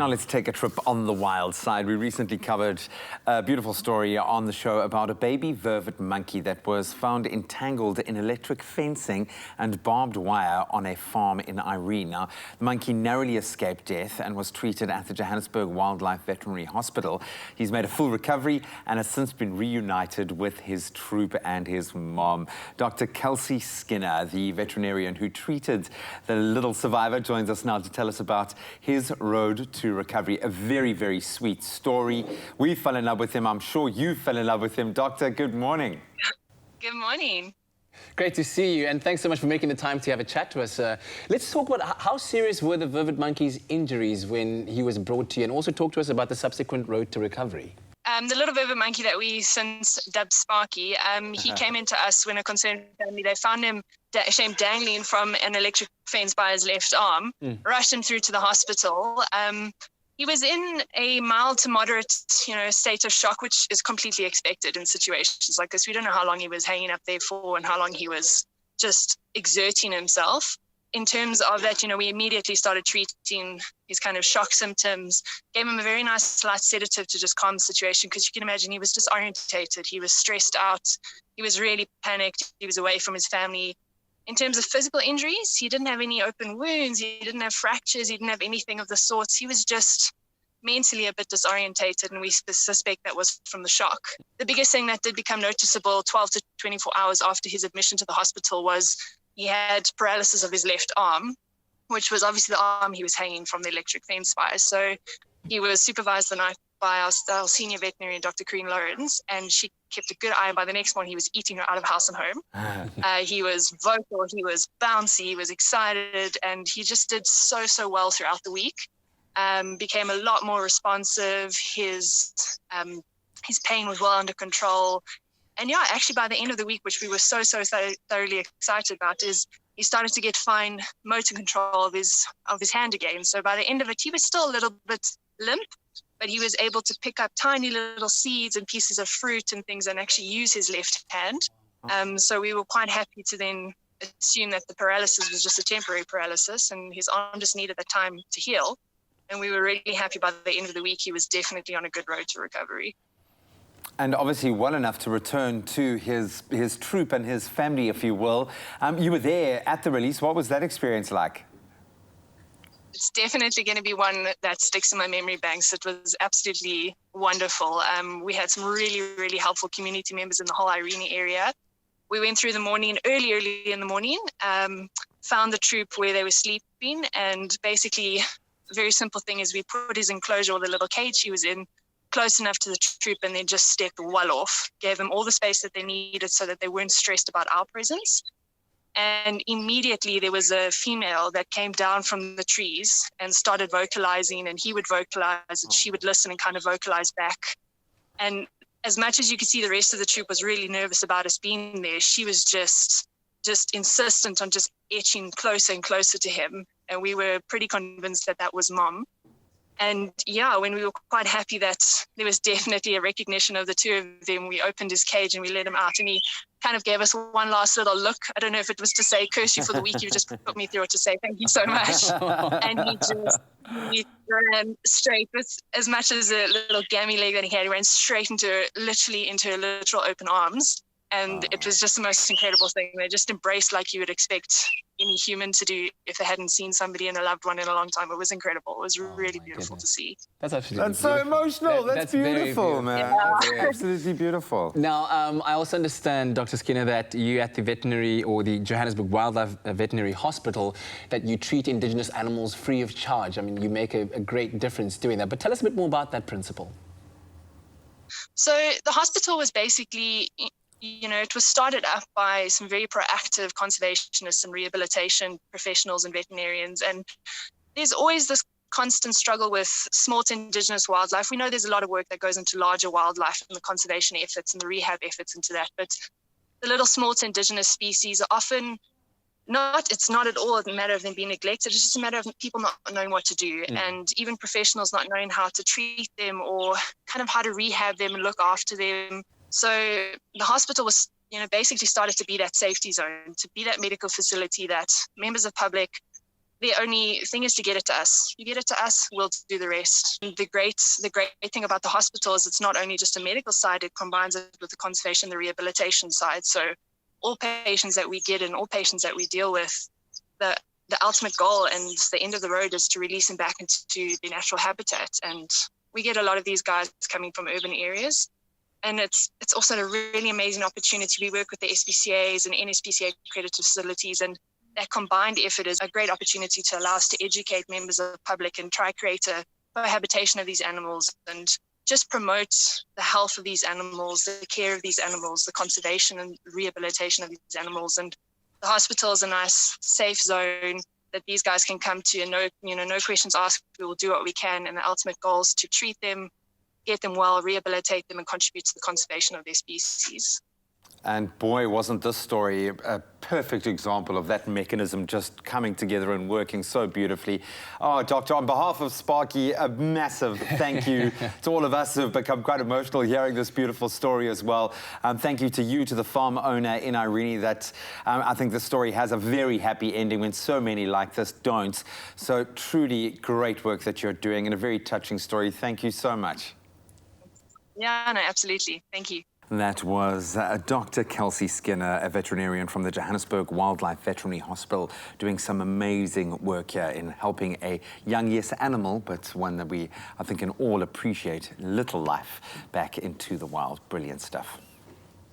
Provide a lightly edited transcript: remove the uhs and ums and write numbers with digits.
Now let's take a trip on the wild side. We recently covered a beautiful story on the show about a baby vervet monkey that was found entangled in electric fencing and barbed wire on a farm in Irene. Now, the monkey narrowly escaped death and was treated at the Johannesburg Wildlife Veterinary Hospital. He's made a full recovery and has since been reunited with his troop and his mom. Dr. Kelsey Skinner, the veterinarian who treated the little survivor, joins us now to tell us about his road to recovery. A very, very sweet story. We fell in love with him. I'm sure you fell in love with him. Doctor, good morning. Good morning. Great to see you, and thanks so much for making the time to have a chat to us. Let's talk about how serious were the vervet monkey's injuries when he was brought to you, and also talk to us about the subsequent road to recovery. The little vervet monkey that we since dubbed Sparky, he came into us when a concerned family, they found him dangling from an electric fence by his left arm, rushed him through to the hospital. He was in a mild to moderate, state of shock, which is completely expected in situations like this. We don't know how long he was hanging up there for and how long he was just exerting himself. In terms of that, we immediately started treating his kind of shock symptoms, gave him a very nice light sedative to just calm the situation, because you can imagine he was disorientated, he was stressed out, he was really panicked, he was away from his family. In terms of physical injuries, he didn't have any open wounds, he didn't have fractures, he didn't have anything of the sorts. He was just mentally a bit disorientated, and we suspect that was from the shock. The biggest thing that did become noticeable 12 to 24 hours after his admission to the hospital was he had paralysis of his left arm, which was obviously the arm he was hanging from the electric fence by. So he was supervised the night by our senior veterinarian, Dr. Corinne Lawrence, and she kept a good eye. By the next morning, he was eating her out of house and home. He was vocal, he was bouncy, he was excited, and he just did so well throughout the week. Became a lot more responsive. His pain was well under control. And yeah, actually by the end of the week, which we were so thoroughly excited about, is he started to get fine motor control of his hand again. So by the end of it, he was still a little bit limp, but he was able to pick up tiny little seeds and pieces of fruit and things and actually use his left hand. So we were quite happy to then assume that the paralysis was just a temporary paralysis and his arm just needed the time to heal. And we were really happy by the end of the week, he was definitely on a good road to recovery. And obviously well enough to return to his troop and his family, if you will. You were there at the release. What was that experience like? It's definitely going to be one that sticks in my memory banks. It was absolutely wonderful. We had some really helpful community members in the whole Irene area. We went through the morning, early in the morning, found the troop where they were sleeping, and basically a very simple thing is we put his enclosure, or the little cage he was in, close enough to the troop, and then just stepped well off, gave them all the space that they needed so that they weren't stressed about our presence. And immediately there was a female that came down from the trees and started vocalizing, and he would vocalize and she would listen and kind of vocalize back. And as much as you could see the rest of the troop was really nervous about us being there, she was just insistent on just etching closer and closer to him. And we were pretty convinced that that was Mom. And yeah, when we were quite happy that there was definitely a recognition of the two of them, we opened his cage and we let him out, and he kind of gave us one last little look. I don't know if it was to say, curse you for the week you just put me through, or to say thank you so much. And he ran straight with as much as a little gammy leg that he had. He ran straight literally into her literal open arms. And it was just the most incredible thing. They just embraced like you would expect any human to do if they hadn't seen somebody and a loved one in a long time. It was incredible. It was really beautiful to see. That's absolutely beautiful. So emotional. That's beautiful, man. Yeah. That's absolutely beautiful. Now, I also understand, Dr. Skinner, that you at the veterinary, or the Johannesburg Wildlife Veterinary Hospital, that you treat indigenous animals free of charge. I mean, you make a great difference doing that. But tell us a bit more about that principle. So the hospital was basically, it was started up by some very proactive conservationists and rehabilitation professionals and veterinarians. And there's always this constant struggle with small indigenous wildlife. We know there's a lot of work that goes into larger wildlife and the conservation efforts and the rehab efforts into that. But the little small indigenous species are often it's not at all a matter of them being neglected. It's just a matter of people not knowing what to do, and even professionals not knowing how to treat them or kind of how to rehab them and look after them. So the hospital was, basically started to be that safety zone, to be that medical facility that members of public, The only thing is to get it to us. You get it to us, we'll do the rest. And the great thing about the hospital is it's not only just a medical side, it combines it with the conservation, the rehabilitation side. So all patients that we get and all patients that we deal with, the ultimate goal and the end of the road is to release them back into their natural habitat. And we get a lot of these guys coming from urban areas. And it's also a really amazing opportunity. We work with the SPCAs and NSPCA accredited facilities, and that combined effort is a great opportunity to allow us to educate members of the public and try create a cohabitation of these animals and just promote the health of these animals, the care of these animals, the conservation and rehabilitation of these animals. And the hospital is a nice, safe zone that these guys can come to, and no questions asked. We will do what we can, and the ultimate goal is to treat them, get them well, rehabilitate them, and contribute to the conservation of their species. And boy, wasn't this story a perfect example of that mechanism just coming together and working so beautifully. Oh, Doctor, on behalf of Sparky, a massive thank you to all of us who have become quite emotional hearing this beautiful story as well. Thank you to you, to the farm owner in Irene, that I think the story has a very happy ending when so many like this don't. So truly great work that you're doing and a very touching story. Thank you so much. Yeah, no, absolutely. Thank you. That was Dr. Kelsey Skinner, a veterinarian from the Johannesburg Wildlife Veterinary Hospital, doing some amazing work here in helping a young, yes, animal, but one that we, I think, can all appreciate, little life back into the wild. Brilliant stuff.